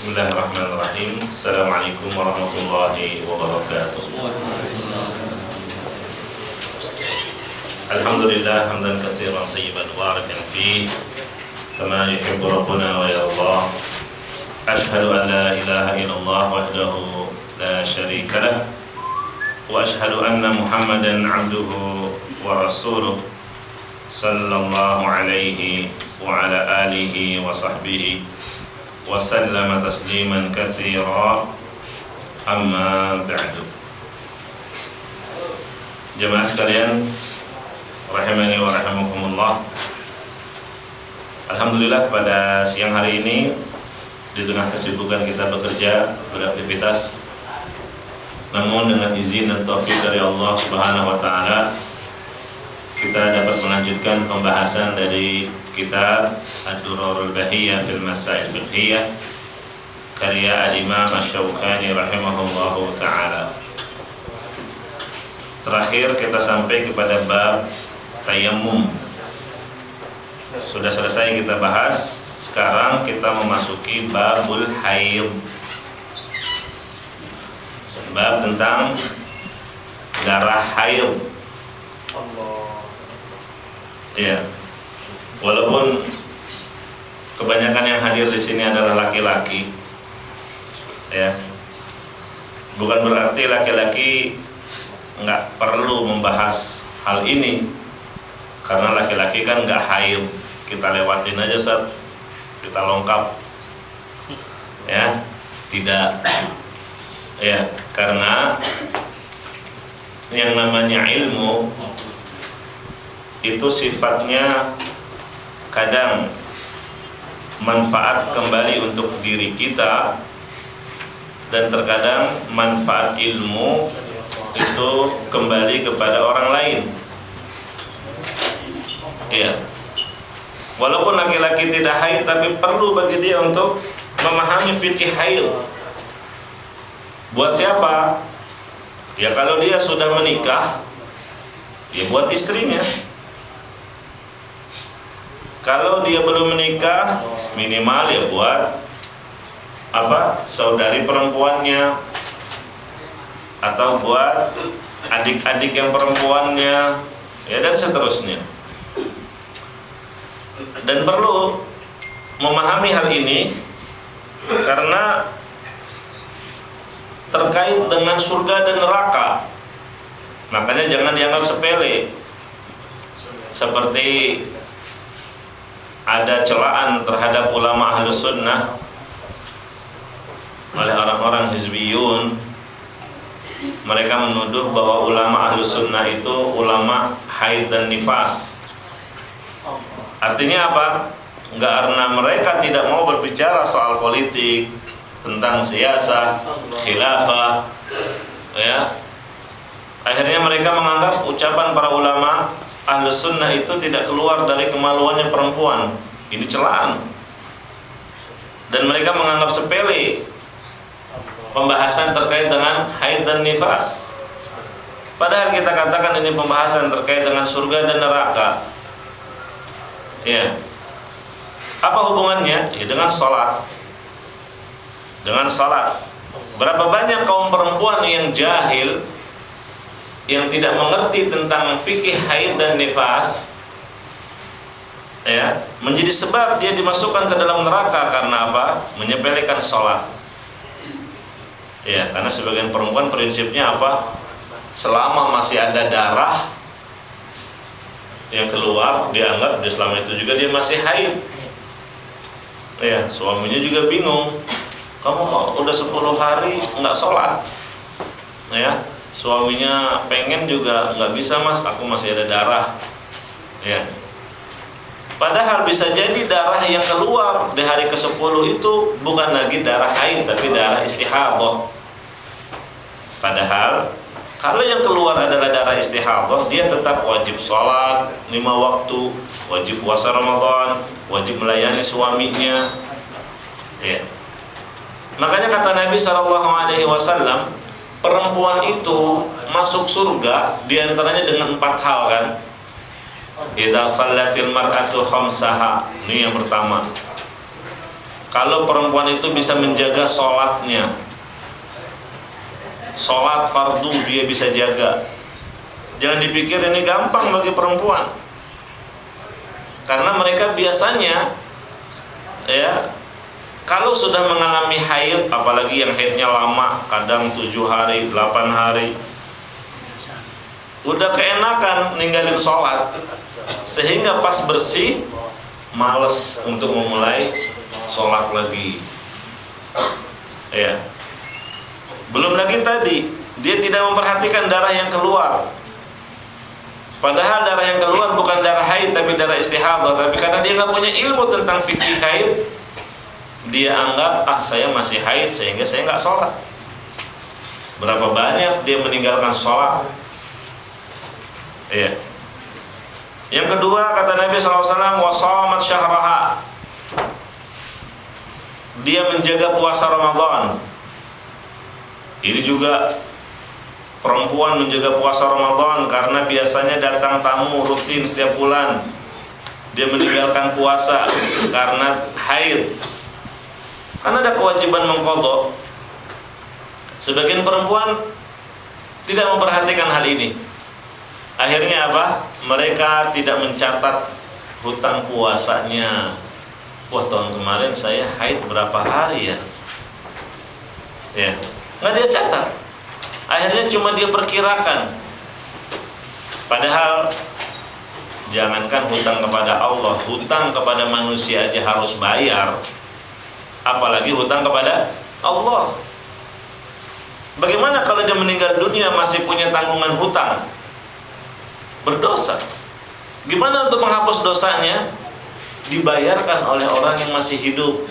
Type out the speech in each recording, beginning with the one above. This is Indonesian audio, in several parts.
Bismillahirrahmanirrahim. Assalamualaikum warahmatullahi wabarakatuh. Alhamdulillah hamdan katsiran thayyiban mubarakan fihi kama yuhibbu rabbuna wa yarda. Ashhadu an la ilaha illallah wahdahu la syarika lah wa ashhadu anna Muhammadan 'abduhu wa rasuluh sallallahu alaihi wa ala alihi wa sahbihi wa sallama tasliman katsira, amma ba'du. Jemaah sekalian rahimani wa rahimakumullah. Alhamdulillah pada siang hari ini di tengah kesibukan kita bekerja, beraktivitas, namun dengan izin dan taufik dari Allah Subhanahu wa taala kita dapat melanjutkan pembahasan dari kitab Ad-Durarul Bahiyah fil Masail Fiqhiyah karya Al-Imam Asy-Syaukani rahimahullahu taala. Terakhir kita sampai kepada bab tayammum. Sudah selesai kita bahas. Sekarang kita memasuki babul haid. Bab tentang darah haid. Ya, walaupun kebanyakan yang hadir di sini adalah laki-laki, ya, bukan berarti laki-laki nggak perlu membahas hal ini, karena laki-laki kan nggak haid, kita lewatin aja Ustaz, kita lengkap, ya, tidak, ya, karena yang namanya ilmu itu sifatnya kadang manfaat kembali untuk diri kita, dan terkadang manfaat ilmu itu kembali kepada orang lain. Iya. Walaupun laki-laki tidak haid, tapi perlu bagi dia untuk memahami fikih haid. Buat siapa? Ya kalau dia sudah menikah, ya buat istrinya. Kalau dia belum menikah, minimal ya buat saudari perempuannya, atau buat adik-adik yang perempuannya, ya, dan seterusnya. Dan perlu memahami hal ini karena terkait dengan surga dan neraka. Makanya jangan dianggap sepele. Seperti ada celaan terhadap ulama ahlus sunnah oleh orang-orang hizbiyun. Mereka menuduh bahwa ulama ahlus sunnah itu ulama haid dan nifas. Artinya apa? Enggak, karena mereka tidak mau berbicara soal politik, tentang siasah, khilafah, ya. Akhirnya mereka menganggap ucapan para ulama Ahlus Sunnah itu tidak keluar dari kemaluannya perempuan. Ini celaan. Dan mereka menganggap sepele pembahasan terkait dengan haid dan nifas. Padahal kita katakan ini pembahasan terkait dengan surga dan neraka. Ya. Apa hubungannya? Ya dengan salat. Dengan salat. Berapa banyak kaum perempuan yang jahil, yang tidak mengerti tentang fikih haid dan nifas, ya, menjadi sebab dia dimasukkan ke dalam neraka karena apa? Menyepelekan sholat. Ya, karena sebagian perempuan prinsipnya apa? Selama masih ada darah yang keluar, dianggap di selama itu juga dia masih haid. Ya, suaminya juga bingung. Kamu kok udah 10 hari nggak sholat? Ya. Suaminya pengen juga nggak bisa, Mas, aku masih ada darah, ya. Padahal bisa jadi darah yang keluar di hari ke-10 itu bukan lagi darah haid, tapi darah istihadhah. Padahal kalau yang keluar adalah darah istihadhah, dia tetap wajib sholat 5 waktu, wajib puasa Ramadan, wajib melayani suaminya, ya. Makanya kata Nabi SAW, perempuan itu masuk surga diantaranya dengan 4 hal, kan? Idza shallatil mar'atu khamsaha. Ini yang pertama. kalau perempuan itu bisa menjaga sholatnya, sholat fardu dia bisa jaga. Jangan dipikir ini gampang bagi perempuan, karena mereka biasanya ya kalau sudah mengalami haid, apalagi yang haidnya lama, kadang 7 hari, 8 hari, udah keenakan ninggalin sholat, sehingga pas bersih males untuk memulai sholat lagi. Ya, belum lagi tadi dia tidak memperhatikan darah yang keluar. Padahal darah yang keluar bukan darah haid tapi darah istihadah, tapi karena dia nggak punya ilmu tentang fikih haid, dia anggap saya masih haid sehingga saya nggak sholat. Berapa banyak dia meninggalkan sholat. Iya. Yang kedua kata Nabi SAW, wasamat syahraha, dia menjaga puasa Ramadan. Ini juga perempuan menjaga puasa Ramadan karena biasanya datang tamu rutin setiap bulan. Dia meninggalkan puasa karena haid, karena ada kewajiban mengqadha. Sebagian perempuan tidak memperhatikan hal ini. Akhirnya apa? Mereka tidak mencatat hutang puasanya. Wah, tahun kemarin saya haid berapa hari ya? Ya, nggak dia catat. Akhirnya cuma dia perkirakan. Padahal jangankan hutang kepada Allah, hutang kepada manusia aja harus bayar, apalagi hutang kepada Allah. Bagaimana kalau dia meninggal dunia masih punya tanggungan hutang? Berdosa. Gimana untuk menghapus dosanya? Dibayarkan oleh orang yang masih hidup.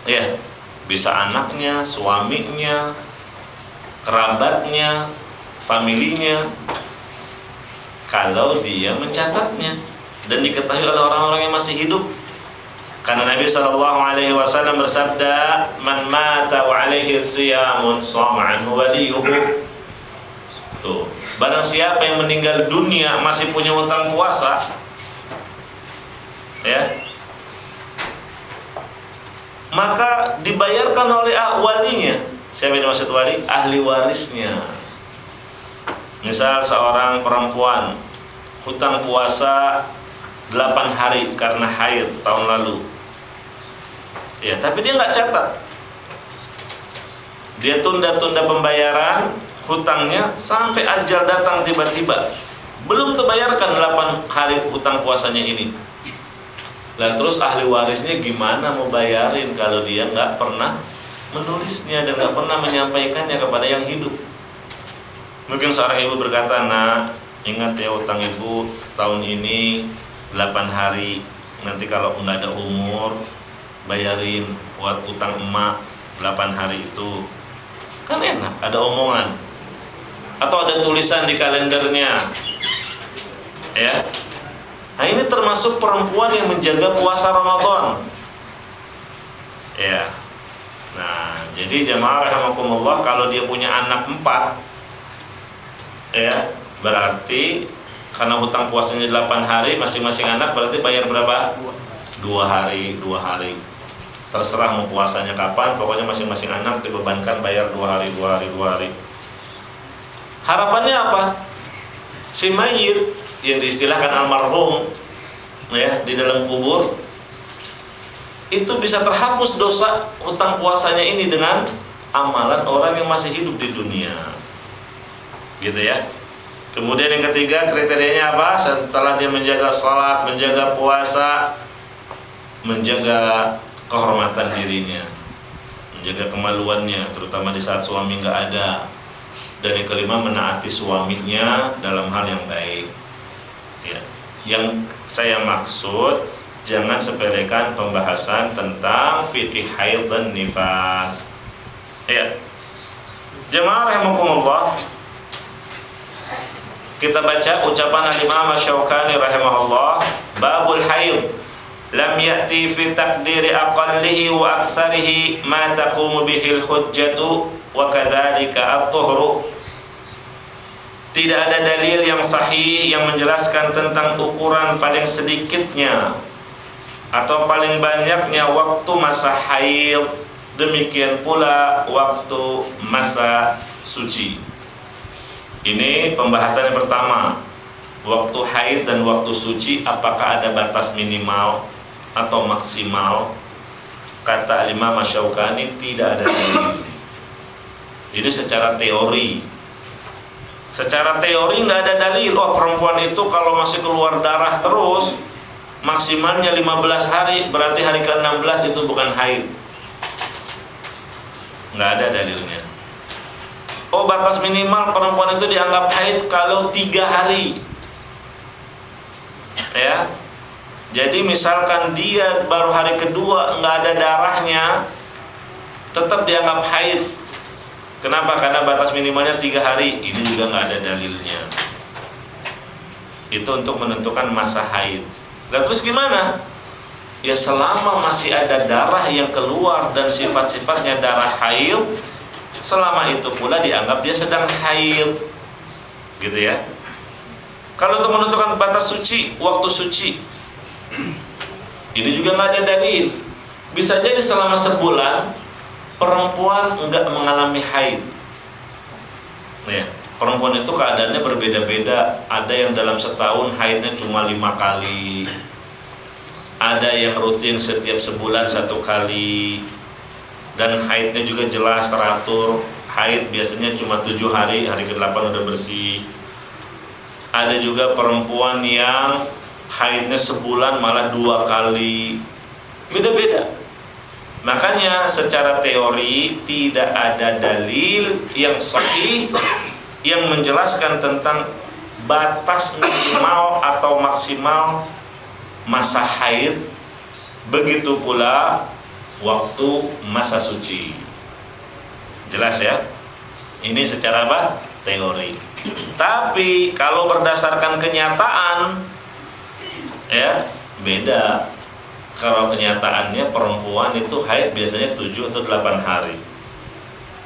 Ya, bisa anaknya, suaminya, kerabatnya, familinya, kalau dia mencatatnya dan diketahui oleh orang-orang yang masih hidup. Karena Nabi SAW bersabda, man mata wa alaihi siyamun shama anhu waliyuhu. Tuh, barang siapa yang meninggal dunia masih punya hutang puasa, ya, maka dibayarkan oleh walinya. Siapa yang maksud wali? Ahli warisnya. Misal seorang perempuan hutang puasa 8 hari karena haid tahun lalu, ya, tapi dia nggak catat. Dia tunda-tunda pembayaran hutangnya sampai ajal datang tiba-tiba, belum terbayarkan 8 hari hutang puasanya ini. Lah terus ahli warisnya gimana mau bayarin kalau dia nggak pernah menulisnya dan nggak pernah menyampaikannya kepada yang hidup? Mungkin seorang ibu berkata, nak, ingat ya hutang ibu tahun ini 8 hari, nanti kalau nggak ada umur bayarin buat hutang emak 8 hari itu. Kan enak, ada omongan atau ada tulisan di kalendernya, ya. Nah, ini termasuk perempuan yang menjaga puasa Ramadan, ya. Nah, jadi jamaah rahimakumullah, kalau dia punya anak 4, ya, berarti karena hutang puasanya 8 hari, masing-masing anak berarti bayar berapa? 2 hari, 2 hari. Terserah mau puasanya kapan, pokoknya masing-masing anak dibebankan bayar 2 hari, 2 hari, 2 hari. Harapannya apa? Si mayit yang diistilahkan almarhum, ya, di dalam kubur itu bisa terhapus dosa hutang puasanya ini dengan amalan orang yang masih hidup di dunia, gitu ya. Kemudian yang ketiga, kriterianya apa? Setelah dia menjaga salat, menjaga puasa, menjaga kehormatan dirinya, menjaga kemaluannya, terutama di saat suami nggak ada. Dan yang kelima, menaati suaminya dalam hal yang baik, ya. Yang saya maksud, jangan sepelekan pembahasan tentang fikih haid dan nifas, ya. Jemaah rahimakumullah, kita baca ucapan Al-Imam Asy-Syaukani rahimahullah, babul haid lam ya'ti fi taqdiri aqallihi wa aktsarihi ma taqumu bihi al-hujjatu wa kadzalika at-tuhru. Tidak ada dalil yang sahih yang menjelaskan tentang ukuran paling sedikitnya atau paling banyaknya waktu masa haid, demikian pula waktu masa suci. Ini pembahasan yang pertama, waktu haid dan waktu suci apakah ada batas minimal atau maksimal? Kata Imam Asy-Syaukani tidak ada dalil. Jadi secara teori nggak ada dalil. Oh, perempuan itu kalau masih keluar darah terus maksimalnya 15 hari, berarti hari ke-16 itu bukan haid. Nggak ada dalilnya. Oh, batas minimal perempuan itu dianggap haid kalau 3 hari. Ya. Jadi misalkan dia baru hari kedua nggak ada darahnya, tetap dianggap haid. Kenapa? Karena batas minimalnya 3 hari. Ini juga nggak ada dalilnya. Itu untuk menentukan masa haid. Nah, terus gimana? Ya selama masih ada darah yang keluar dan sifat-sifatnya darah haid, selama itu pula dianggap dia sedang haid. Gitu ya. Kalau untuk menentukan batas suci, waktu suci, ini juga nggak ada dalil. Bisa jadi selama sebulan perempuan enggak mengalami haid. Ya, perempuan itu keadaannya berbeda-beda. Ada yang dalam setahun haidnya cuma 5 kali. Ada yang rutin setiap sebulan 1 kali. Dan haidnya juga jelas teratur. Haid biasanya cuma 7 hari, hari ke-8 udah bersih. Ada juga perempuan yang haidnya sebulan malah 2 kali. Beda-beda. Makanya secara teori tidak ada dalil yang sahih yang menjelaskan tentang batas minimal atau maksimal masa haid. Begitu pula waktu masa suci. Jelas ya? Ini secara apa? Teori. Tapi kalau berdasarkan kenyataan, ya beda. Kalau kenyataannya perempuan itu haid biasanya 7 atau 8 hari.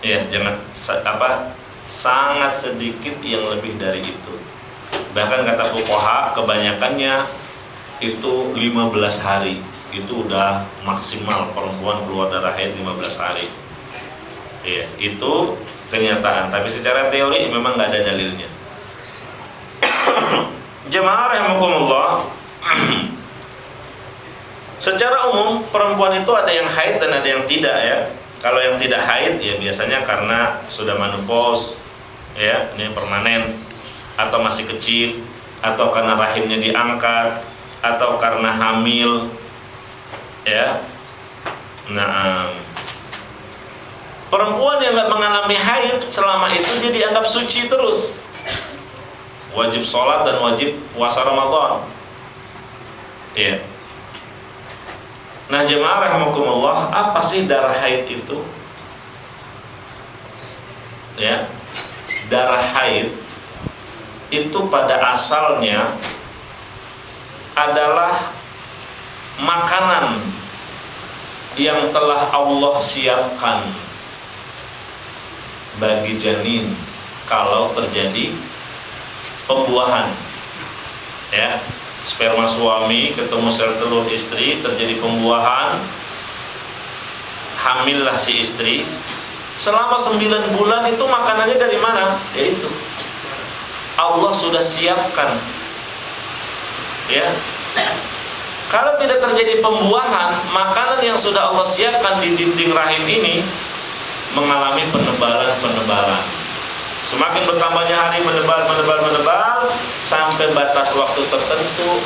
Ya, jangan sangat sedikit yang lebih dari itu. Bahkan kata fuqaha kebanyakannya itu 15 hari. Itu udah maksimal perempuan keluar darah haid 15 hari. Ya, itu kenyataan. Tapi secara teori memang nggak ada dalilnya. Jemaah rahimakumullah. Secara umum perempuan itu ada yang haid dan ada yang tidak ya. Kalau yang tidak haid ya biasanya karena sudah menopause ya, ini permanen, atau masih kecil, atau karena rahimnya diangkat, atau karena hamil ya. Nah, perempuan yang nggak mengalami haid selama itu dia dianggap suci terus, wajib sholat dan wajib puasa Ramadan ya. Nah, jemaah rahimakumullah, apa sih darah haid itu? Ya, darah haid itu pada asalnya adalah makanan yang telah Allah siapkan bagi janin kalau terjadi pembuahan. Ya. Sperma suami ketemu sel telur istri, terjadi pembuahan, hamillah si istri. Selama 9 bulan itu makanannya dari mana? Yaitu Allah sudah siapkan. Ya. Kalau tidak terjadi pembuahan, makanan yang sudah Allah siapkan di dinding rahim ini mengalami penebalan. Semakin bertambahnya hari menebal sampai batas waktu tertentu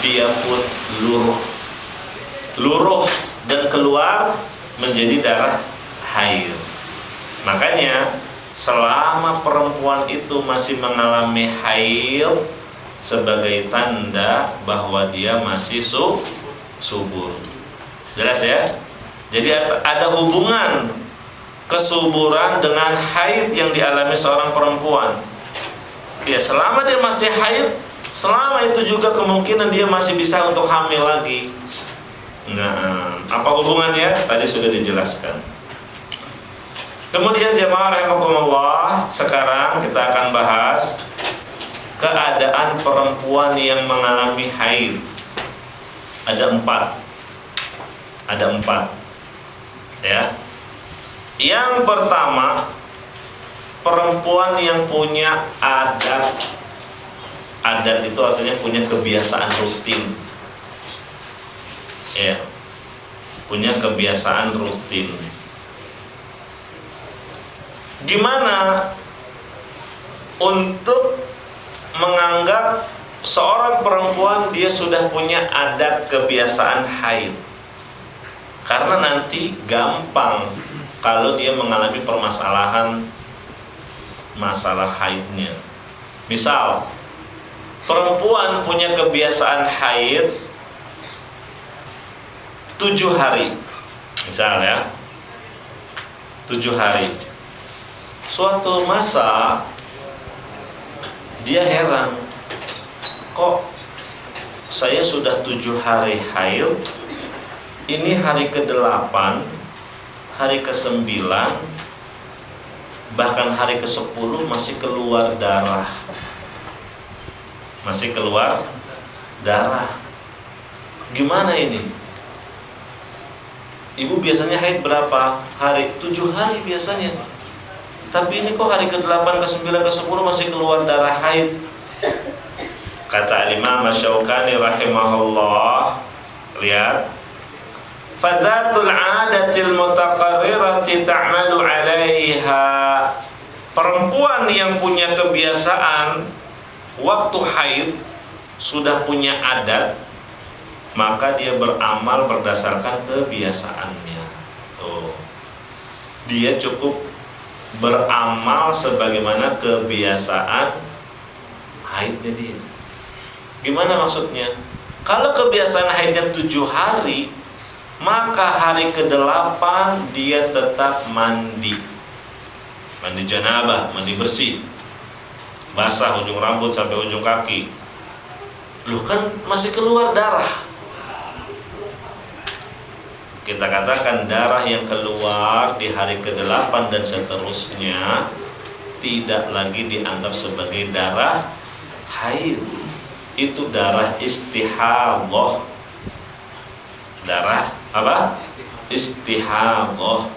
dia pun luruh dan keluar menjadi darah haid. Makanya selama perempuan itu masih mengalami haid sebagai tanda bahwa dia masih subur. Jelas ya? Jadi ada hubungan kesuburan dengan haid yang dialami seorang perempuan. Ya, selama dia masih haid, selama itu juga kemungkinan dia masih bisa untuk hamil lagi. Nah, apa hubungannya? Tadi sudah dijelaskan. Kemudian jemaah rahimakumullah, sekarang kita akan bahas keadaan perempuan yang mengalami haid. Ada empat, ya. Yang pertama, perempuan yang punya adat itu artinya punya kebiasaan rutin, ya, punya kebiasaan rutin. Gimana untuk menganggap seorang perempuan dia sudah punya adat kebiasaan haid? Karena nanti gampang kalau dia mengalami permasalahan masalah haidnya. Misal perempuan punya kebiasaan haid 7 hari, misal ya, 7 hari. Suatu masa dia heran, kok saya sudah 7 hari haid, ini hari ke-8, hari ke-9, bahkan hari ke-10 masih keluar darah. Gimana ini? Ibu biasanya haid berapa hari? 7 hari biasanya. Tapi ini kok hari ke-8, ke-9, ke-10 masih keluar darah haid. Kata Imam Asy-Syaukani rahimahullah, lihat, fadzatul 'adatil mutaqarrirati ta'malu 'alaiha. Perempuan yang punya kebiasaan waktu haid, sudah punya adat, maka dia beramal berdasarkan kebiasaannya. Tuh. Dia cukup beramal sebagaimana kebiasaan haidnya dia. Gimana maksudnya? Kalau kebiasaan haidnya 7 hari, maka hari ke-8 dia tetap mandi janabah, mandi bersih, basah ujung rambut sampai ujung kaki. Loh, kan masih keluar darah. Kita katakan darah yang keluar di hari ke-8 dan seterusnya tidak lagi dianggap sebagai darah haid. Itu darah istihadhah. Darah apa? Istihadhah.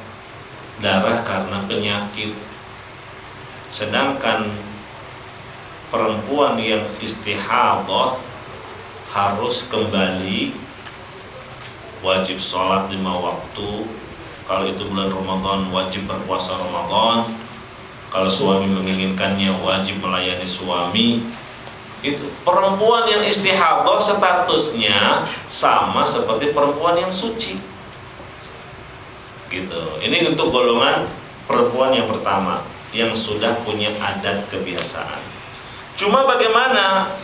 Darah karena penyakit. Sedangkan perempuan yang istihadhah harus kembali, wajib sholat 5 waktu. Kalau itu bulan Ramadan, wajib berpuasa Ramadan. Kalau suami menginginkannya, wajib melayani suami. Itu perempuan yang istihadhah statusnya sama seperti perempuan yang suci. Gitu. Ini untuk golongan perempuan yang pertama yang sudah punya adat kebiasaan. Cuma bagaimana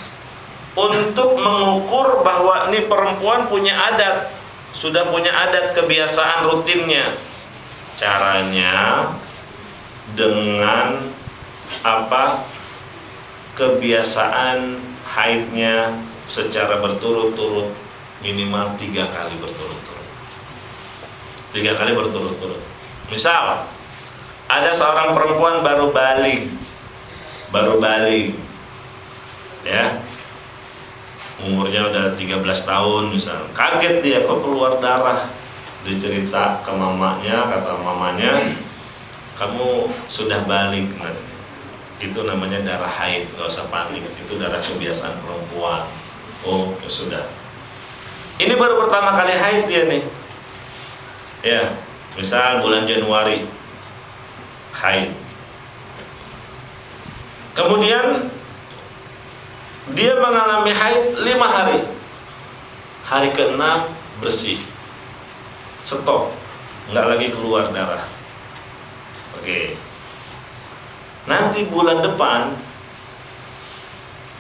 untuk mengukur bahwa ini perempuan punya adat, sudah punya adat kebiasaan rutinnya? Caranya dengan apa? Kebiasaan haidnya secara berturut-turut, minimal 3 kali berturut-turut. 3 kali berturut-turut. Misal ada seorang perempuan baru balik, ya, umurnya udah 13 tahun misal. Kaget dia, kok keluar darah. Dia cerita ke mamanya, kata mamanya, kamu sudah balik. Nah, itu namanya darah haid, gak usah panik, itu darah kebiasaan perempuan. Oh, ya sudah. Ini baru pertama kali haid dia nih. Ya, misal bulan Januari haid. Kemudian dia mengalami haid 5 hari. Hari ke-6 bersih, stop, nggak lagi keluar darah. Oke. Nanti bulan depan,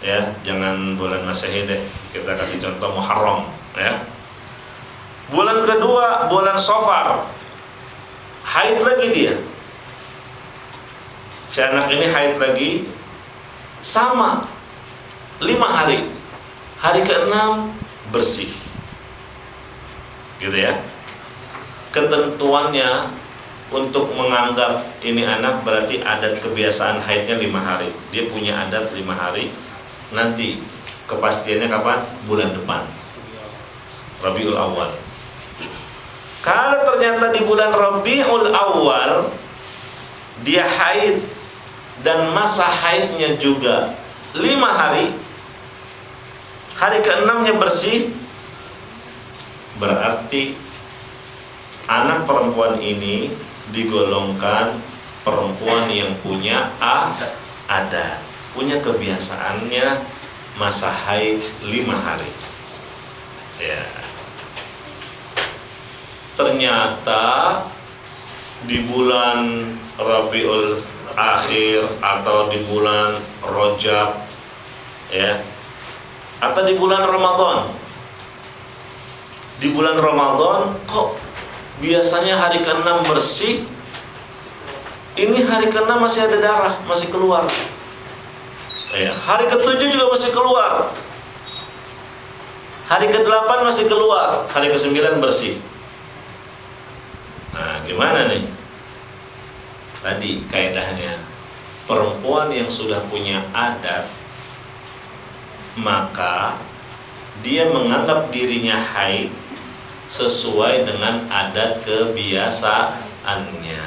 ya, jangan bulan Masehi deh, kita kasih contoh Muharram, ya. Bulan kedua, bulan Safar, haid lagi dia. Si anak ini haid lagi, sama 5 hari. Hari ke-6 bersih, gitu ya. Ketentuannya untuk menganggap ini anak berarti adat kebiasaan haidnya 5 hari. Dia punya adat 5 hari. Nanti kepastiannya kapan? Bulan depan. Rabiul Awal. Kalau ternyata di bulan Rabiul Awal dia haid dan masa haidnya juga 5 hari, hari ke-6-nya bersih, berarti anak perempuan ini digolongkan perempuan yang punya adat, punya kebiasaannya masa haid 5 hari. Ya. Ternyata di bulan Rabiul Akhir atau di bulan Rajab, ya, atau di bulan Ramadan. Di bulan Ramadan kok biasanya hari ke-6 bersih, ini hari ke-6 masih ada darah, masih keluar. Ya, hari ke-7 juga masih keluar. Hari ke-8 masih keluar, hari ke-9 bersih. Nah, gimana nih? Tadi kaidahnya, perempuan yang sudah punya adat, maka dia menganggap dirinya haid sesuai dengan adat kebiasaannya.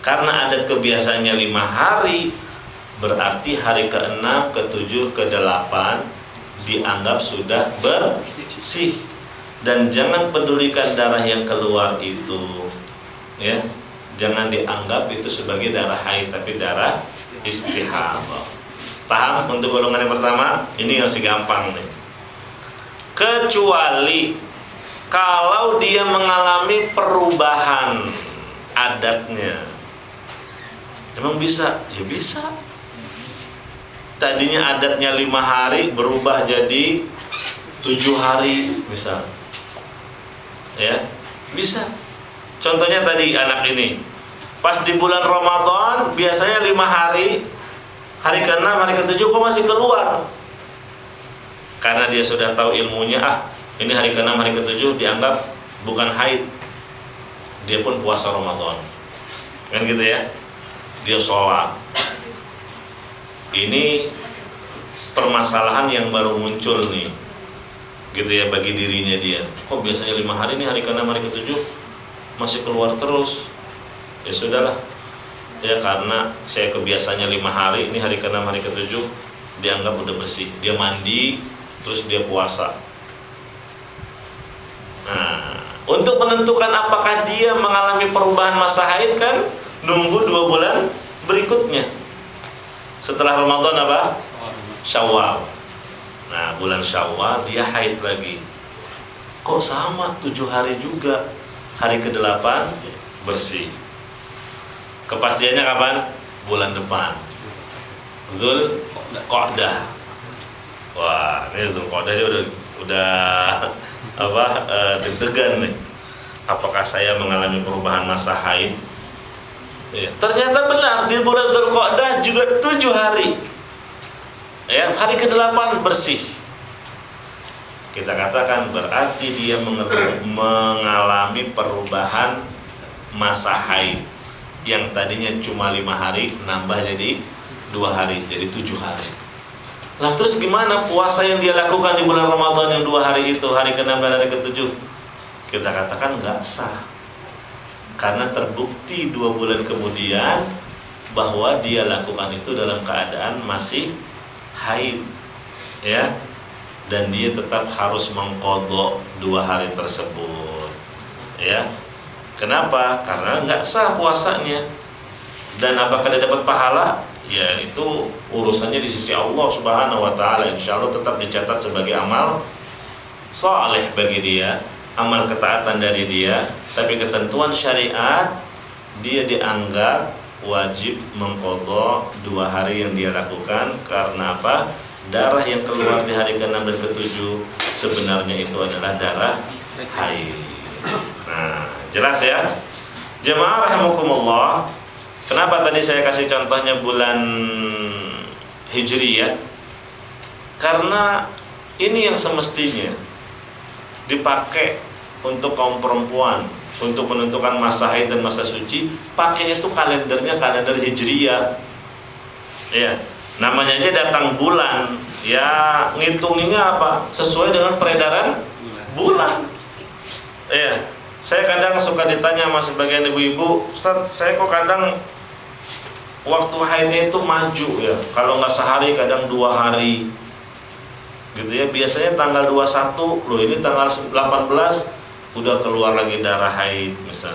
Karena adat kebiasaannya 5 hari, berarti hari ke-6, ke-7, ke-8 dianggap sudah bersih. Dan jangan pedulikan darah yang keluar itu, ya, jangan dianggap itu sebagai darah haid, tapi darah istihadah. Paham? Untuk golongan yang pertama, ini yang masih gampang nih. Kecuali kalau dia mengalami perubahan adatnya. Emang bisa? Ya bisa. Tadinya adatnya 5 hari berubah jadi 7 hari, misal. Ya, bisa. Contohnya tadi anak ini, pas di bulan Ramadan biasanya 5 hari, hari ke-6, hari ke-7 kok masih keluar. Karena dia sudah tahu ilmunya, ini hari ke-6, hari ke-7 dianggap bukan haid, dia pun puasa Ramadan, kan gitu ya. Dia sholat. Ini permasalahan yang baru muncul nih, gitu ya, bagi dirinya dia. Kok biasanya 5 hari, ini hari ke-6, hari ke-7 masih keluar terus. Ya sudahlah, ya karena saya kebiasaannya 5 hari, ini hari ke-6, hari ke-7 dianggap udah bersih. Dia mandi, terus dia puasa. Nah, untuk menentukan apakah dia mengalami perubahan masa haid kan nunggu 2 bulan berikutnya. Setelah Ramadan apa? Syawal. Nah, bulan Syawal dia haid lagi. Kok sama 7 hari juga. Hari ke-8 bersih. Kepastiannya kapan? Bulan depan. Zulqa'dah. Wah, ini Zulqa'dah dia udah deg-degan nih. Apakah saya mengalami perubahan masa haid? Ya, ternyata benar di bulan Zulqa'dah juga 7 hari. Ya, hari ke-8 bersih. Kita katakan berarti dia mengalami perubahan masa haid yang tadinya cuma 5 hari nambah jadi 2 hari, jadi 7 hari. Lah terus gimana puasa yang dia lakukan di bulan Ramadan yang 2 hari itu, hari ke-6 dan hari ke-7? Kita katakan nggak sah. Karena terbukti 2 bulan kemudian bahwa dia lakukan itu dalam keadaan masih haid, ya, dan dia tetap harus mengqadha 2 hari tersebut, ya. Kenapa? Karena nggak sah puasanya. Dan apakah dia dapat pahala? Ya itu urusannya di sisi Allah Subhanahu wa taala. Insyaallah tetap dicatat sebagai amal saleh bagi dia, amal ketaatan dari dia, tapi ketentuan syariat dia dianggap wajib mengqadha 2 hari yang dia lakukan. Karena apa? Darah yang keluar di hari ke-6 dan ke-7 sebenarnya itu adalah darah haid. Nah, jelas ya? Jemaah rahimakumullah. Kenapa tadi saya kasih contohnya bulan Hijriyah? Karena ini yang semestinya dipakai untuk kaum perempuan untuk menentukan masa haid dan masa suci. Pakainya itu kalendernya kalender Hijriyah. Ya, namanya aja datang bulan, ya ngitunginya apa? Sesuai dengan peredaran bulan. Ya, saya kadang suka ditanya sama sebagian ibu-ibu, Ustaz, saya kok kadang waktu haidnya itu maju ya, kalau nggak sehari kadang 2 hari gitu ya. Biasanya tanggal 21, loh ini tanggal 18 udah keluar lagi darah haid misal.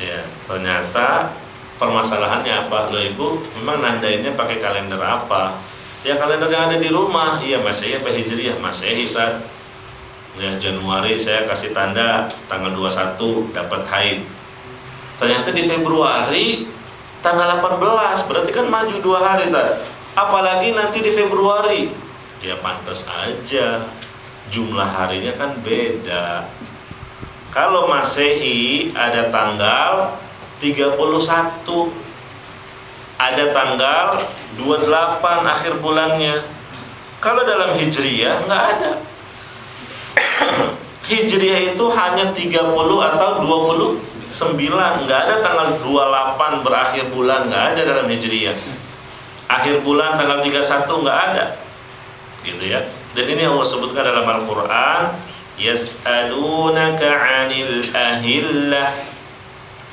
Ya, ternyata permasalahannya apa? Loh ibu, memang nandainnya pakai kalender apa? Ya kalender yang ada di rumah. Iya, Masehi apa Hijriah? Masehi, Tad. Ya, Januari saya kasih tanda tanggal 21 dapat haid. Ternyata di Februari tanggal 18, berarti kan maju 2 hari, Tad. Apalagi nanti di Februari. Ya pantas aja, jumlah harinya kan beda. Kalau Masehi ada tanggal 31, ada tanggal 28 akhir bulannya. Kalau dalam Hijriyah nggak ada. Hijriyah itu hanya 30 atau 29, nggak ada tanggal 28 berakhir bulan, nggak ada dalam Hijriyah. Akhir bulan tanggal 31 nggak ada, gitu ya. Dan ini Allah sebutkan dalam Al-Quran, yas'alunaka 'anil ahillah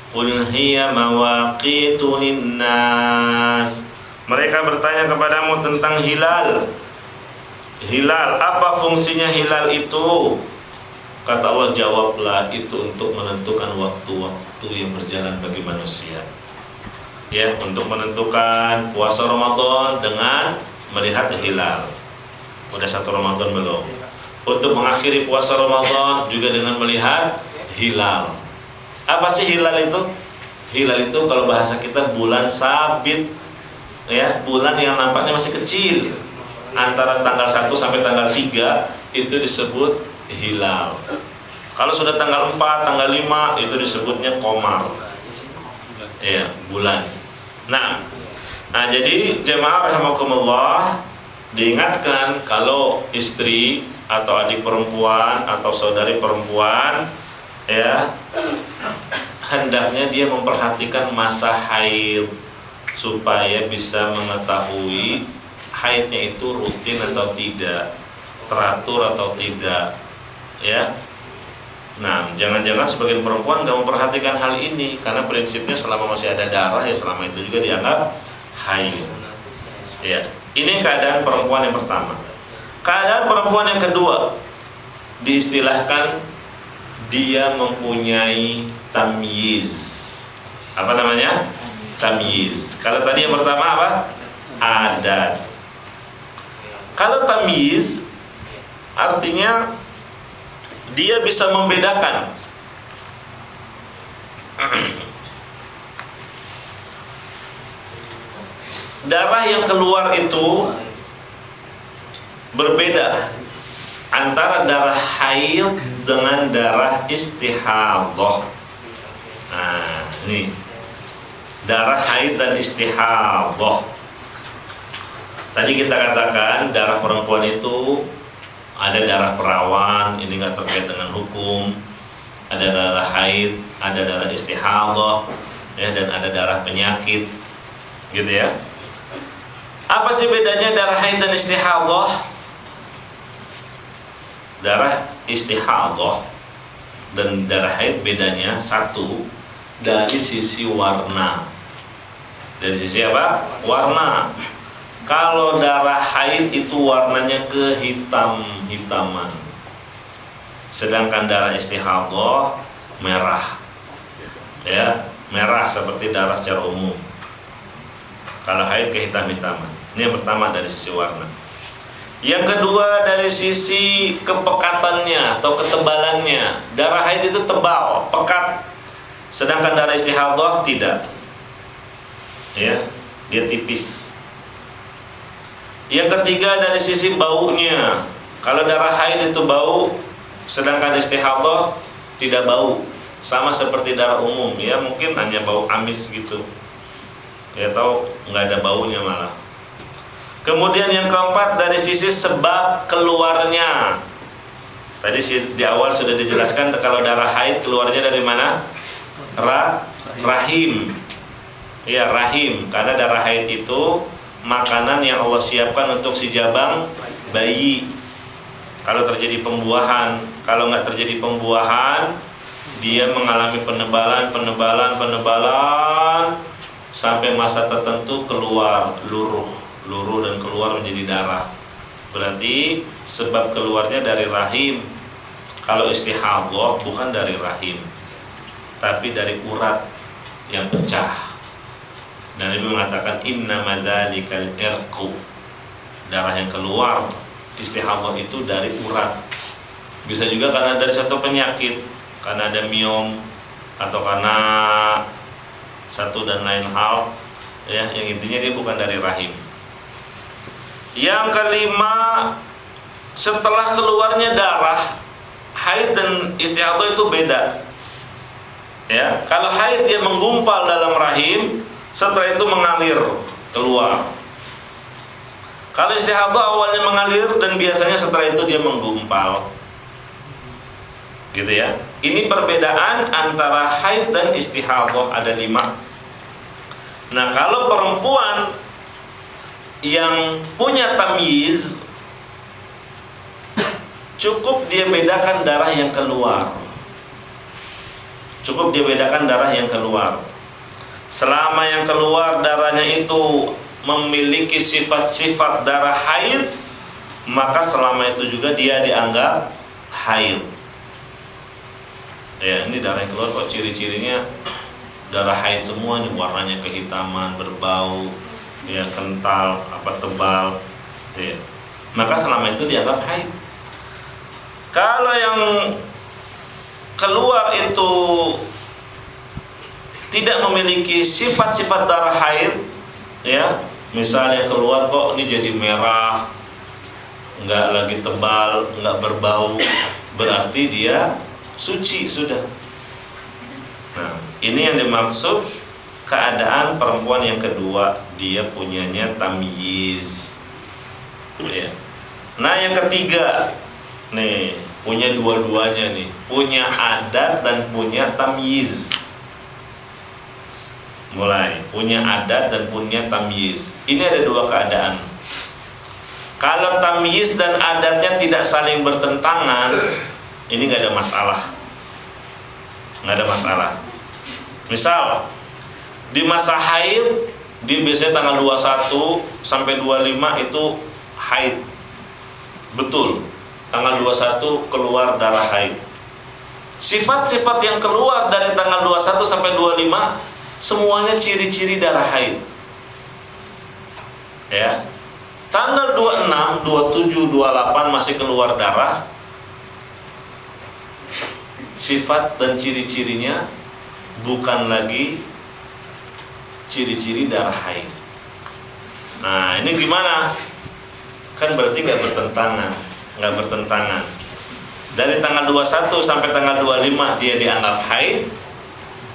qul hiya mawaqitu linnas. Mereka bertanya kepadamu tentang hilal. Hilal, apa fungsinya hilal itu? Kata Allah, jawablah, itu untuk menentukan waktu-waktu yang berjalan bagi manusia. Ya, untuk menentukan puasa Ramadan dengan melihat hilal. Udah 1 Ramadan belum? Untuk mengakhiri puasa Ramadan juga dengan melihat hilal. Apa sih hilal itu? Hilal itu kalau bahasa kita bulan sabit, ya, bulan yang nampaknya masih kecil. Antara tanggal 1 sampai tanggal 3 itu disebut hilal. Kalau sudah tanggal 4, tanggal 5 itu disebutnya qamar. Ya, bulan. Nah, jadi jemaah rahimakumullah, diingatkan kalau istri atau adik perempuan atau saudari perempuan, ya, hendaknya dia memperhatikan masa haid supaya bisa mengetahui haidnya itu rutin atau tidak, teratur atau tidak, ya. Nah, jangan-jangan sebagian perempuan nggak memperhatikan hal ini karena prinsipnya selama masih ada darah ya selama itu juga dianggap haid. Ya, ini keadaan perempuan yang pertama. Keadaan perempuan yang kedua, diistilahkan dia mempunyai tamyiz. Apa namanya? Tamyiz. Kalau tadi yang pertama apa? Adat. Kalau tamyiz artinya dia bisa membedakan darah yang keluar itu berbeda antara darah haid dengan darah istihadhah. Nah, ini darah haid dan istihadhah. Tadi kita katakan darah perempuan itu ada darah perawan, ini nggak terkait dengan hukum. Ada darah haid, ada darah istihadhah, ya, dan ada darah penyakit, gitu ya. Apa sih bedanya darah haid dan istihadhah? Darah istihadhah dan darah haid bedanya satu, dari sisi warna. Dari sisi apa? Warna. Kalau darah haid itu warnanya kehitam-hitaman, sedangkan darah istihadhah merah, ya, merah seperti darah secara umum. Kalau haid kehitam-hitaman. Ini yang pertama dari sisi warna. Yang kedua dari sisi kepekatannya atau ketebalannya. Darah haid itu tebal, pekat, sedangkan darah istihadhah tidak. Ya, dia tipis. Yang ketiga dari sisi baunya. Kalau darah haid itu bau, sedangkan istihadhah tidak bau. Sama seperti darah umum, ya, mungkin hanya bau amis gitu, ya, tahu nggak ada baunya malah. Kemudian yang keempat dari sisi sebab keluarnya. Tadi di awal sudah dijelaskan kalau darah haid keluarnya dari mana? Rahim. Ya, rahim. Karena darah haid itu makanan yang Allah siapkan untuk si jabang bayi. Kalau terjadi pembuahan, kalau nggak terjadi pembuahan, dia mengalami penebalan sampai masa tertentu keluar luruh dan keluar menjadi darah. Berarti sebab keluarnya dari rahim. Kalau istihadhah bukan dari rahim, tapi dari urat yang pecah. Dan Nabi mengatakan inna madzalikal irqu, darah yang keluar istihadhah itu dari urat. Bisa juga karena dari satu penyakit, karena ada miom atau karena satu dan lain hal, ya, yang intinya dia bukan dari rahim. Yang kelima, setelah keluarnya darah, haid dan istihadhah itu beda. Ya, kalau haid dia menggumpal dalam rahim, setelah itu mengalir keluar. Kalau istihadhah awalnya mengalir dan biasanya setelah itu dia menggumpal. Gitu ya. Ini perbedaan antara haid dan istihadhah, ada 5. Nah, kalau perempuan yang punya tamyiz, cukup dia bedakan darah yang keluar. Cukup dia bedakan darah yang keluar. Selama yang keluar darahnya itu memiliki sifat-sifat darah haid, maka selama itu juga dia dianggap haid. Ya, ini darah yang keluar kok ciri-cirinya darah haid semua nih, warnanya kehitaman, berbau, ya, kental, tebal, ya. Maka selama itu dianggap haid. Kalau yang keluar itu tidak memiliki sifat-sifat darah haid, ya, misalnya keluar kok ini jadi merah, nggak lagi tebal, nggak berbau, berarti dia suci sudah. Nah, ini yang dimaksud keadaan perempuan yang kedua, dia punyanya tamyiz. Ya. Nah, yang ketiga, nih, punya dua-duanya nih, punya adat dan punya tamyiz. Mulai punya adat dan punya tamyiz. Ini ada 2 keadaan. Kalau tamyiz dan adatnya tidak saling bertentangan, ini nggak ada masalah. Nggak ada masalah. Misal di masa haid, di biasanya tanggal 21 sampai 25 itu haid. Betul. Tanggal 21 keluar darah haid. Sifat-sifat yang keluar dari tanggal 21 sampai 25 semuanya ciri-ciri darah haid. Ya. Tanggal 26, 27, 28 masih keluar darah. Sifat dan ciri-cirinya bukan lagi ciri-ciri darah haid. Nah, ini gimana? Kan berarti nggak bertentangan. Dari tanggal 21 sampai tanggal 25 dia dianggap haid.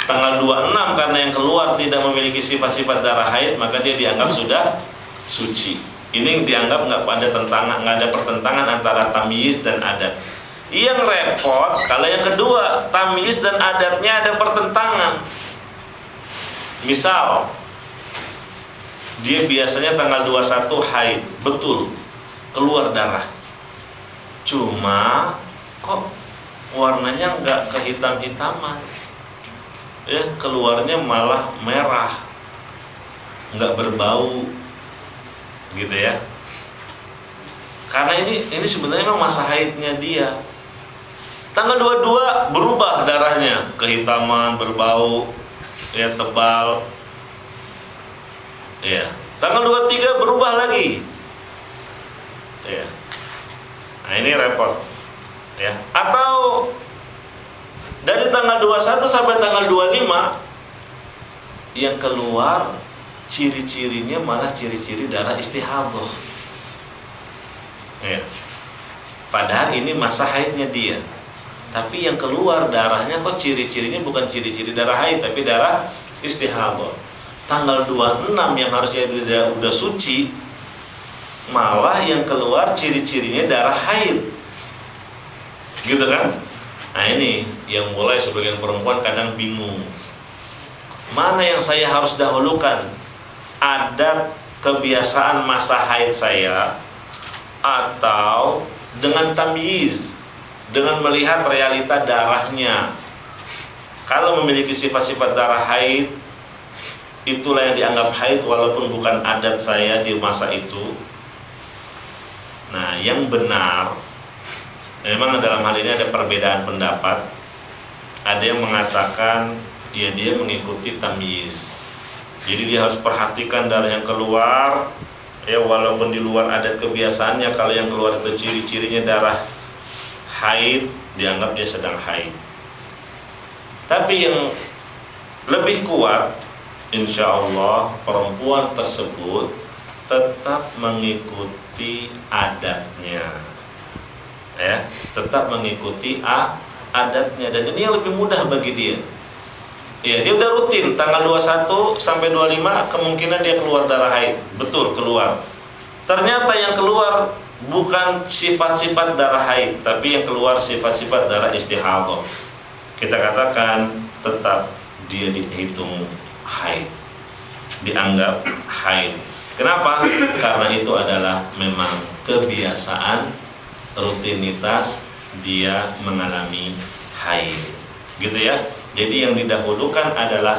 Tanggal 26 karena yang keluar tidak memiliki sifat-sifat darah haid, maka dia dianggap sudah suci. Ini dianggap nggak ada pertentangan antara tamyiz dan adat. Yang repot kalau yang kedua, tamyiz dan adatnya ada pertentangan. Misal dia biasanya tanggal 21 haid, betul, keluar darah. Cuma kok warnanya nggak kehitam-hitaman, ya, keluarnya malah merah, nggak berbau, gitu ya. Karena ini sebenarnya memang masa haidnya dia. Tanggal 22 berubah darahnya, kehitaman, berbau, ya, tebal. Ya. Tanggal 23 berubah lagi. Ya. Nah, ini repot. Ya. Atau dari tanggal 21 sampai tanggal 25 yang keluar ciri-cirinya malah ciri-ciri darah istihadhah. Ya. Padahal ini masa haidnya dia. Tapi yang keluar darahnya kok ciri-cirinya bukan ciri-ciri darah haid, tapi darah istihadhah. Tanggal 26 yang harusnya dia udah suci, malah yang keluar ciri-cirinya darah haid. Gitu kan? Nah, ini yang mulai sebagian perempuan kadang bingung. Mana yang saya harus dahulukan? Adat kebiasaan masa haid saya atau dengan tamyiz, dengan melihat realita darahnya. Kalau memiliki sifat-sifat darah haid, itulah yang dianggap haid walaupun bukan adat saya di masa itu. Nah, yang benar, memang dalam hal ini ada perbedaan pendapat. Ada yang mengatakan ya dia mengikuti tamyiz. Jadi dia harus perhatikan darah yang keluar, ya walaupun di luar adat kebiasaannya, kalau yang keluar itu ciri-cirinya darah haid, dianggap dia sedang haid. Tapi yang lebih kuat, insya Allah perempuan tersebut tetap mengikuti adatnya, ya, tetap mengikuti adatnya, dan ini yang lebih mudah bagi dia. Ya, dia udah rutin tanggal 21 sampai 25 kemungkinan dia keluar darah haid. Betul, keluar. Ternyata yang keluar bukan sifat-sifat darah haid, tapi yang keluar sifat-sifat darah istihadhah. Kita katakan tetap dia dihitung haid, dianggap haid. Kenapa? Karena itu adalah memang kebiasaan, rutinitas dia mengalami haid. Gitu ya. Jadi yang didahulukan adalah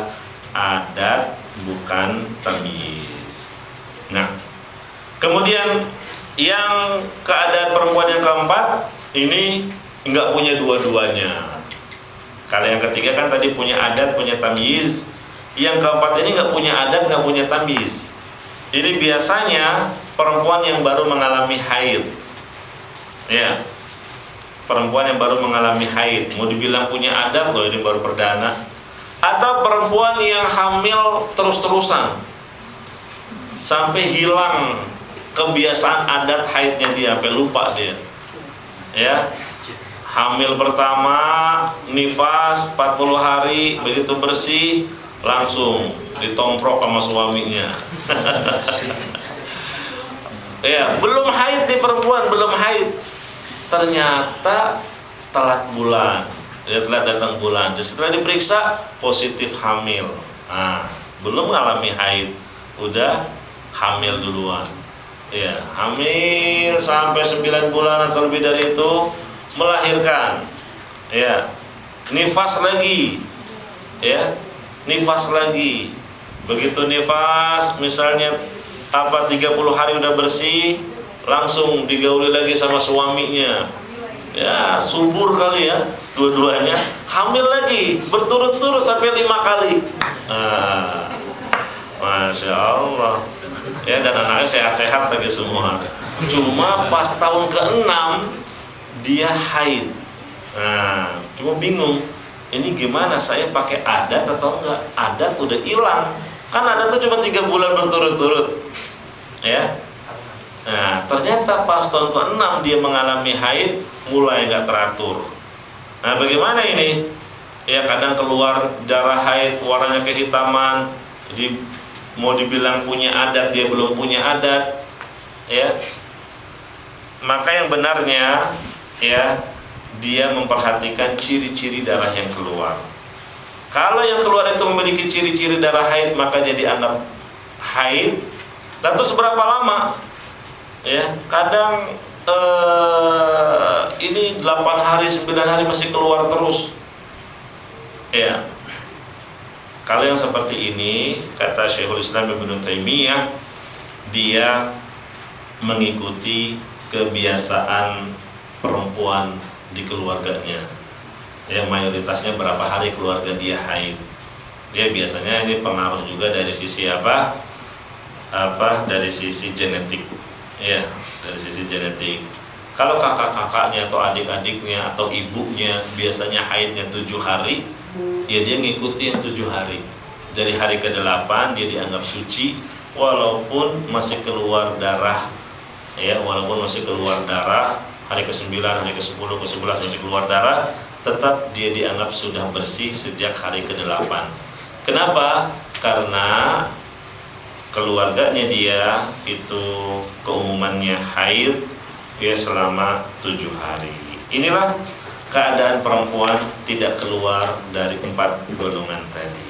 adat, bukan tamyiz. Nah, kemudian yang keadaan perempuan yang keempat ini enggak punya dua-duanya. Kalau yang ketiga kan tadi punya adat, punya tamyiz. Yang keempat ini enggak punya adat, enggak punya tamyiz. Ini biasanya perempuan yang baru mengalami haid. Ya. Perempuan yang baru mengalami haid, mau dibilang punya adab loh, ini baru perdana. Atau perempuan yang hamil terus-terusan sampai hilang kebiasaan adat haidnya dia, sampai lupa dia. Ya, hamil pertama, nifas 40 hari, begitu bersih langsung ditomprok sama suaminya. Ya, belum haid nih perempuan, belum haid. Ternyata telat bulan, dia telat datang bulan. Setelah diperiksa positif hamil. Nah, belum mengalami haid, udah hamil duluan. Ya, hamil sampai 9 bulan atau lebih dari itu, melahirkan. Ya, nifas lagi. Ya, nifas lagi. Begitu nifas, misalnya 30 hari udah bersih, langsung digauli lagi sama suaminya. Ya, subur kali ya, dua-duanya hamil lagi berturut-turut sampai 5 kali. Masya Allah. Ya, dan anaknya sehat-sehat lagi semua. Cuma pas tahun ke-6 dia haid. Nah, cuma bingung, ini gimana, saya pakai adat atau enggak? Adat udah hilang. Kan adat itu cuma 3 bulan berturut-turut. Ya. Nah, ternyata pas tahun ke-6 dia mengalami haid, mulai nggak teratur. Nah, bagaimana ini? Ya, kadang keluar darah haid, warnanya kehitaman. Jadi mau dibilang punya adat, dia belum punya adat. Ya, maka yang benarnya, ya, dia memperhatikan ciri-ciri darah yang keluar. Kalau yang keluar itu memiliki ciri-ciri darah haid, maka dia dianggap haid. Lalu seberapa lama? Ya, kadang ini 8 hari, 9 hari masih keluar terus. Ya. Kalau yang seperti ini, kata Syekhul Islam Ibnu Taimiyah, dia mengikuti kebiasaan perempuan di keluarganya. Ya, mayoritasnya berapa hari keluarga dia haid. Ya, biasanya ini pengaruh juga dari sisi apa? Dari sisi genetik. Ya, dari sisi genetik. Kalau kakak-kakaknya atau adik-adiknya atau ibunya biasanya haidnya 7 hari, ya dia ngikuti yang 7 hari. Dari hari ke-8 dia dianggap suci walaupun masih keluar darah. Ya, walaupun masih keluar darah, hari ke-9, hari ke-10, ke-11 masih keluar darah, tetap dia dianggap sudah bersih sejak hari ke-8. Kenapa? Karena keluarganya dia itu keumumannya haid ya selama 7 hari. Inilah keadaan perempuan tidak keluar dari 4 golongan tadi.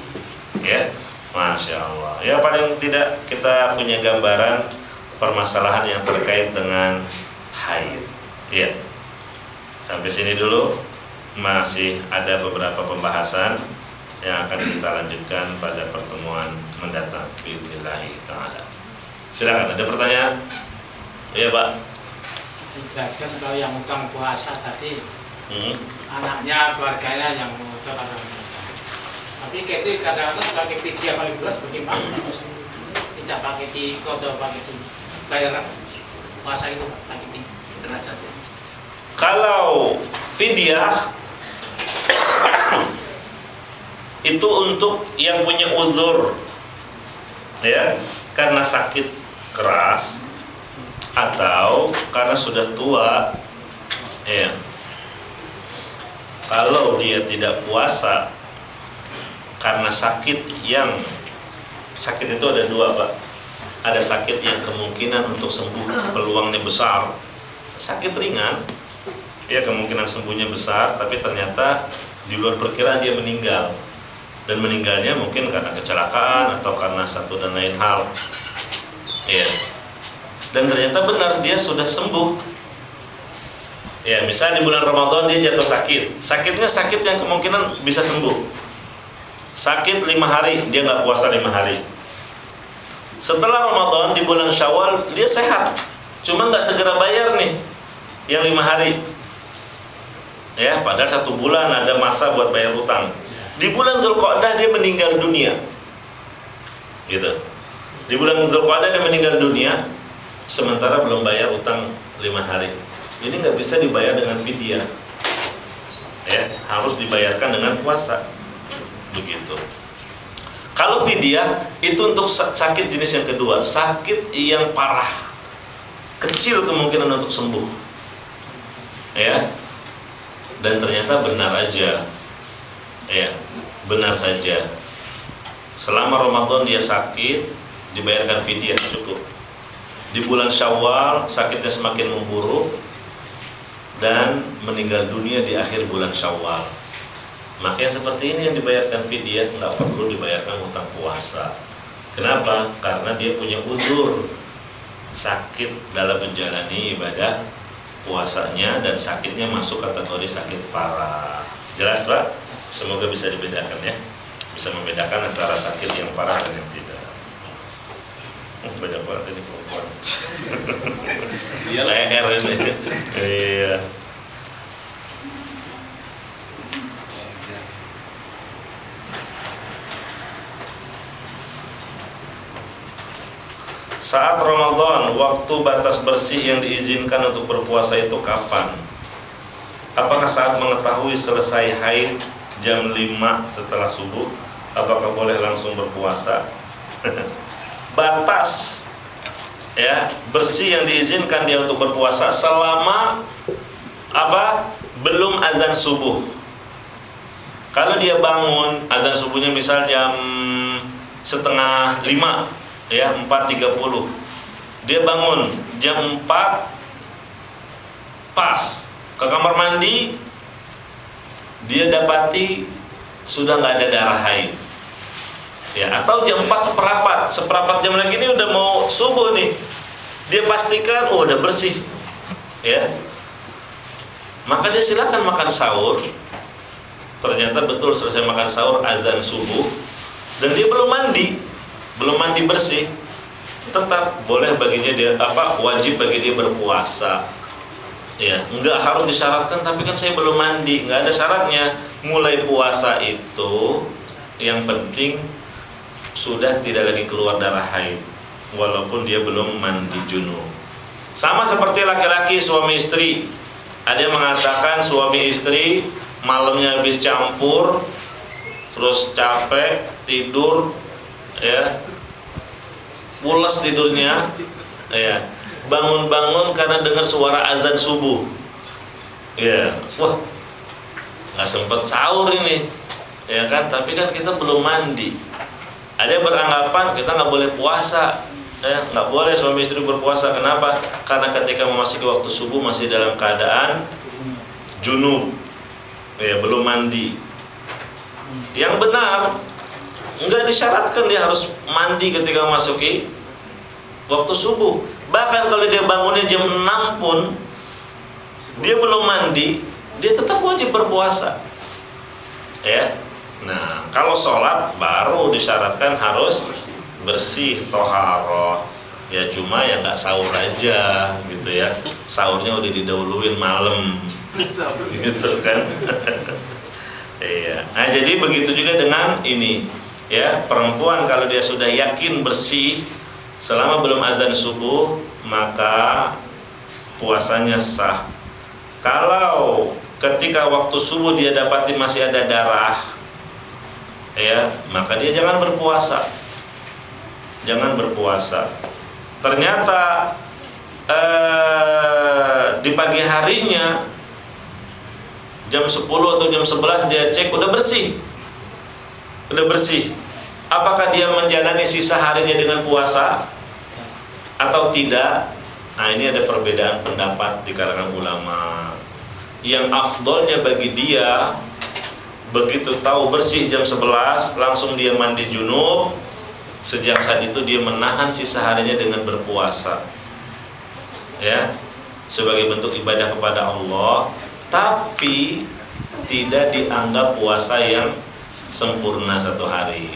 Ya, Masya Allah. Ya, paling tidak kita punya gambaran permasalahan yang terkait dengan haid. Iya. Sampai sini dulu, masih ada beberapa pembahasan yang akan kita lanjutkan pada pertemuan mendatang. Bismillahirrahmanirrahim ta'ala. Silakan, ada pertanyaan? Iya, Pak. Dijelaskan kalau yang utang puasa tadi, anaknya, keluarganya yang utang ada. Tapi itu kadang-kadang pakai fidyah paling beras bagaimana? Tidak pakai di kodok, pakai di bayar puasa itu pakai di beras saja. Kalau fidyah itu untuk yang punya uzur, ya, karena sakit keras atau karena sudah tua, ya. Kalau dia tidak puasa karena sakit itu ada dua, Pak. Ada sakit yang kemungkinan untuk sembuh peluangnya besar, sakit ringan, ya kemungkinan sembuhnya besar, tapi ternyata di luar perkiraan dia meninggal. Dan meninggalnya mungkin karena kecelakaan atau karena satu dan lain hal, ya. Dan ternyata benar dia sudah sembuh, ya. Misalnya di bulan Ramadan dia jatuh sakit, sakitnya sakit yang kemungkinan bisa sembuh. Sakit 5 hari, dia nggak puasa 5 hari. Setelah Ramadan di bulan Syawal dia sehat, cuma nggak segera bayar nih yang 5 hari, ya. Padahal 1 bulan ada masa buat bayar utang. Di bulan Dzulqa'dah dia meninggal dunia, gitu. Di bulan Dzulqa'dah dia meninggal dunia, sementara belum bayar utang 5 hari. Ini nggak bisa dibayar dengan fidyah, ya, harus dibayarkan dengan puasa, begitu. Kalau fidyah itu untuk sakit jenis yang kedua, sakit yang parah, kecil kemungkinan untuk sembuh, ya. Dan ternyata benar aja, ya, benar saja. Selama Ramadan dia sakit, dibayarkan fidyah cukup. Di bulan Syawal sakitnya semakin memburuk dan meninggal dunia di akhir bulan Syawal. Makanya seperti ini yang dibayarkan fidyah, nggak perlu dibayarkan utang puasa. Kenapa? Karena dia punya uzur, sakit dalam menjalani ibadah puasanya, dan sakitnya masuk kategori sakit parah. Jelas, Pak? Semoga bisa dibedakan, ya, bisa membedakan antara sakit yang parah dan yang tidak. Banyak banget ini perempuan. LR ini. Iya. Saat Ramadan, waktu batas bersih yang diizinkan untuk berpuasa itu kapan? Apakah saat mengetahui selesai haid jam 5 setelah subuh, apakah boleh langsung berpuasa? Batas, ya, bersih yang diizinkan dia untuk berpuasa selama belum azan subuh. Kalau dia bangun azan subuhnya misal jam 4:30, ya, 4:30, dia bangun jam 4 pas ke kamar mandi, dia dapati sudah nggak ada darah haid, ya, atau jam 4 seperapat jam lagi ini udah mau subuh nih, dia pastikan udah bersih, ya, maka dia silakan makan sahur. Ternyata betul selesai makan sahur azan subuh dan dia belum mandi bersih, tetap boleh baginya dia wajib bagi dia berpuasa. Ya, nggak harus disyaratkan, tapi kan saya belum mandi, nggak ada syaratnya. Mulai puasa itu yang penting sudah tidak lagi keluar darah haid, walaupun dia belum mandi junub. Sama seperti laki-laki suami istri, ada yang mengatakan suami istri malamnya habis campur, terus capek tidur, ya, pules tidurnya, ya, bangun-bangun karena dengar suara azan subuh, ya, wah, nggak sempet sahur ini, ya kan? Tapi kan kita belum mandi. Ada yang beranggapan kita nggak boleh puasa, ya, nggak boleh suami istri berpuasa. Kenapa? Karena ketika memasuki waktu subuh masih dalam keadaan junub, ya, belum mandi. Yang benar, nggak disyaratkan dia harus mandi ketika memasuki waktu subuh. Bahkan kalau dia bangunnya jam 6 pun dia belum mandi, dia tetap wajib berpuasa. Ya. Nah, kalau sholat baru disyaratkan harus bersih, toharoh. Ya cuma ya nggak sahur aja gitu ya. Sahurnya udah didahuluin malam, gitu kan. Iya. Nah, jadi begitu juga dengan ini. Ya, perempuan kalau dia sudah yakin bersih selama belum azan subuh, maka puasanya sah. Kalau ketika waktu subuh dia dapati masih ada darah, ya, maka dia jangan berpuasa. Jangan berpuasa. Ternyata di pagi harinya jam 10 atau jam 11 dia cek udah bersih. Udah bersih. Apakah dia menjalani sisa harinya dengan puasa atau tidak? Nah, ini ada perbedaan pendapat di kalangan ulama. Yang afdolnya bagi dia, begitu tahu bersih jam 11 langsung dia mandi junub. Sejak saat itu dia menahan sisa harinya dengan berpuasa, ya, sebagai bentuk ibadah kepada Allah, tapi tidak dianggap puasa yang sempurna satu hari.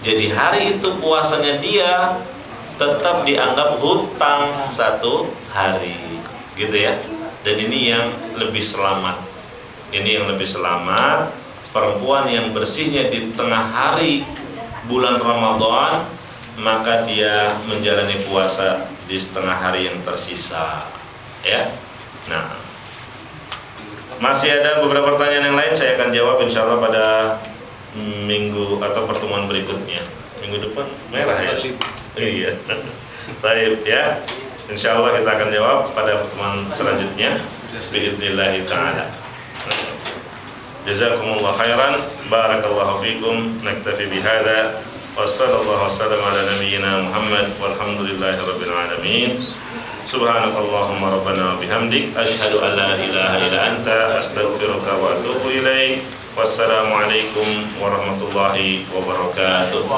Jadi hari itu puasanya dia tetap dianggap hutang satu hari, gitu ya. Dan ini yang lebih selamat. Ini yang lebih selamat. Perempuan yang bersihnya di tengah hari bulan Ramadan, maka dia menjalani puasa di setengah hari yang tersisa, ya. Nah, masih ada beberapa pertanyaan yang lain, saya akan jawab insya Allah pada minggu atau pertemuan berikutnya. Minggu depan merah ya? Iya. Baik ya. Insya Allah kita akan jawab pada pertemuan selanjutnya. Bismillahirrahmanirrahim ta'ala. Jazakumullah khairan, barakallahu fikum, naktafi bihada, wa sallallahu wasallam ala nabiyyina Muhammad, walhamdulillahi rabbil alamin. Subhanakallahumma rabbana wa bihamdik, asyhadu an la ilaha illa anta, astaghfiruka wa atubu ilaik. Wassalamualaikum warahmatullahi wabarakatuh.